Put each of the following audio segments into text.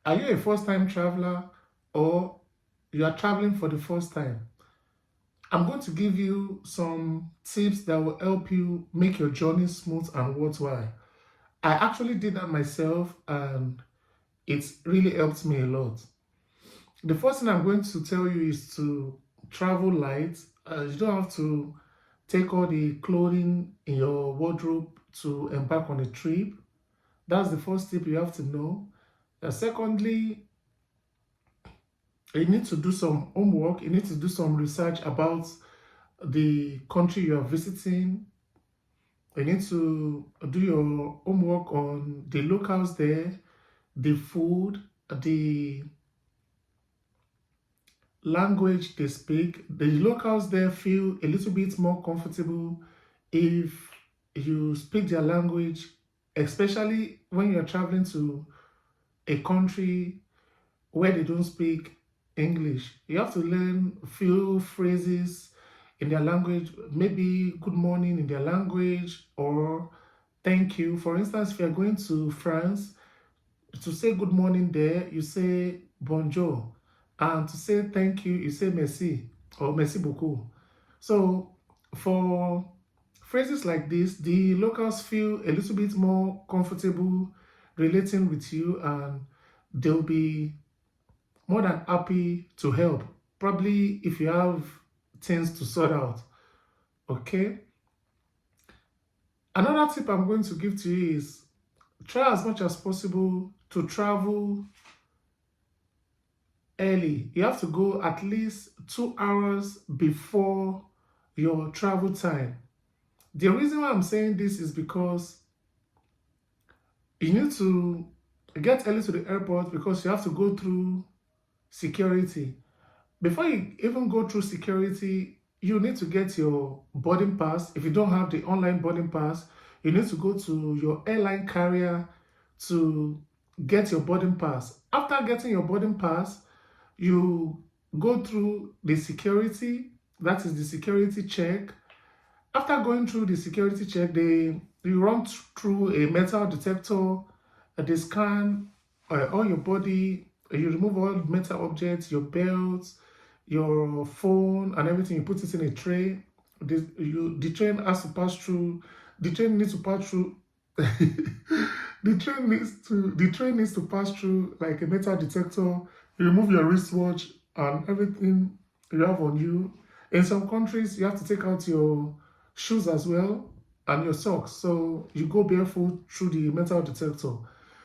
Are you a first-time traveler or you are traveling for the first time? I'm going to give you some tips that will help you make your journey smooth and worthwhile. I actually did that myself and it really helped me a lot. The first thing I'm going to tell you is to travel light. You don't have to take all the clothing in your wardrobe to embark on a trip. That's the first tip you have to know. Secondly, you need to do some homework. You need to do some research about the country you are visiting. You need to do your homework on the locals there, the food, the language they speak. The locals there feel a little bit more comfortable if you speak their language, especially when you're traveling to a country where they don't speak English. You have to learn few phrases in their language, maybe good morning in their language or thank you. For instance, if you're going to France, to say good morning there, you say bonjour. And to say thank you, you say merci or merci beaucoup. So for phrases like this, the locals feel a little bit more comfortable relating with you and they'll be more than happy to help. Probably if you have things to sort out. Okay. Another tip I'm going to give to you is try as much as possible to travel early. You have to go at least 2 hours before your travel time. The reason why I'm saying this is because you need to get early to the airport because you have to go through security. Before you even go through security, you need to get your boarding pass. If you don't have the online boarding pass, you need to go to your airline carrier to get your boarding pass. After getting your boarding pass, you go through the security, that is the security check. After going through the security check, you run through a metal detector, they scan all your body, you remove all metal objects, your belts, your phone, and everything. You put it in a tray. The train has to pass through. The train needs to pass through. The train needs to pass through like a metal detector. You remove your wristwatch and everything you have on you. In some countries, you have to take out your shoes as well and your socks. So you go barefoot through the metal detector.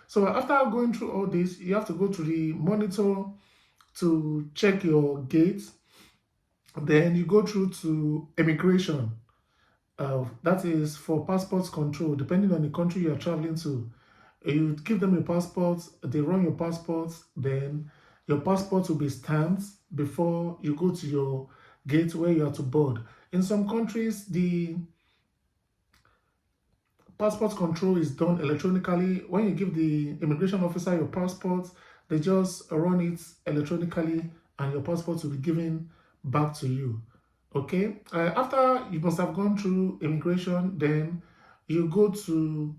So after going through all this, you have to go to the monitor to check your gate. Then you go through to immigration. That is for passport control, depending on the country you are traveling to. You give them your passport, they run your passport, then your passport will be stamped before you go to your gate where you are to board. In some countries, the passport control is done electronically. When you give the immigration officer your passport, they just run it electronically and your passport will be given back to you. Okay. After you must have gone through immigration, then you go to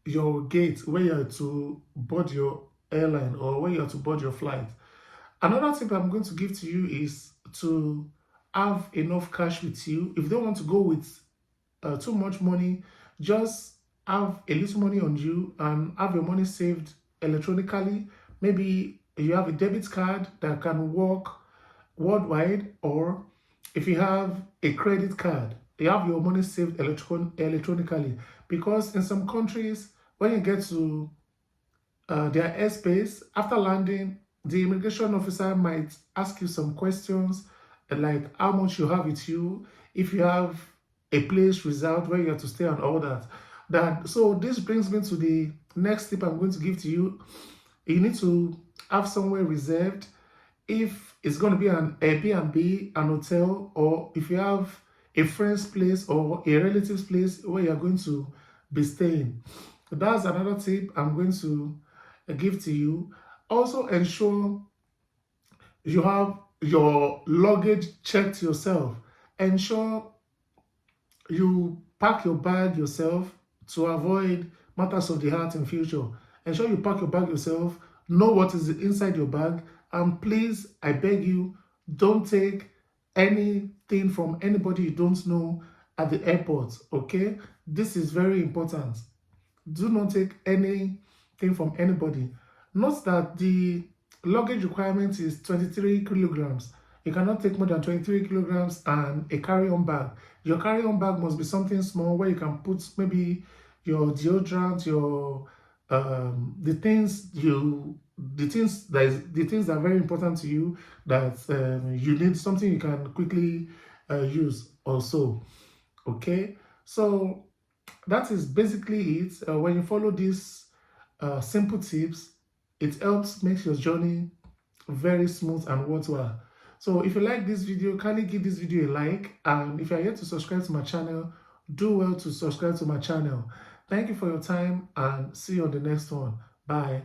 your gate where you are to board your airline or where you are to board your flight. Another tip I'm going to give to you is to have enough cash with you. If you don't want to go with too much money, just have a little money on you and have your money saved electronically. Maybe you have a debit card that can work worldwide, or if you have a credit card, you have your money saved electronically. Because in some countries, when you get to their airspace, after landing, the immigration officer might ask you some questions like how much you have with you, if you have a place reserved where you have to stay and all that. So this brings me to the next tip I'm going to give to you. You need to have somewhere reserved. If it's going to be an Airbnb, an hotel, or if you have a friend's place or a relative's place where you're going to be staying. That's another tip I'm going to give to you. Also ensure you have your luggage checked yourself. Ensure you pack your bag yourself to avoid matters of the heart in future. Ensure you pack your bag yourself. know what is inside your bag, and please, I beg you, don't take anything from anybody you don't know at the airport. Okay, this is very important. Do not take anything from anybody. Note that the luggage requirement is 23 kilograms. You cannot take more than 23 kilograms and a carry-on bag. Your carry-on bag must be something small where you can put maybe your deodorant, your the things that are very important to you, that you need something you can quickly use also. Okay, so that is basically it. When you follow these simple tips, it helps make your journey very smooth and worthwhile. So if you like this video, kindly give this video a like, and if you are yet to subscribe to my channel, do well to subscribe to my channel. Thank you for your time, and see you on the next one. Bye.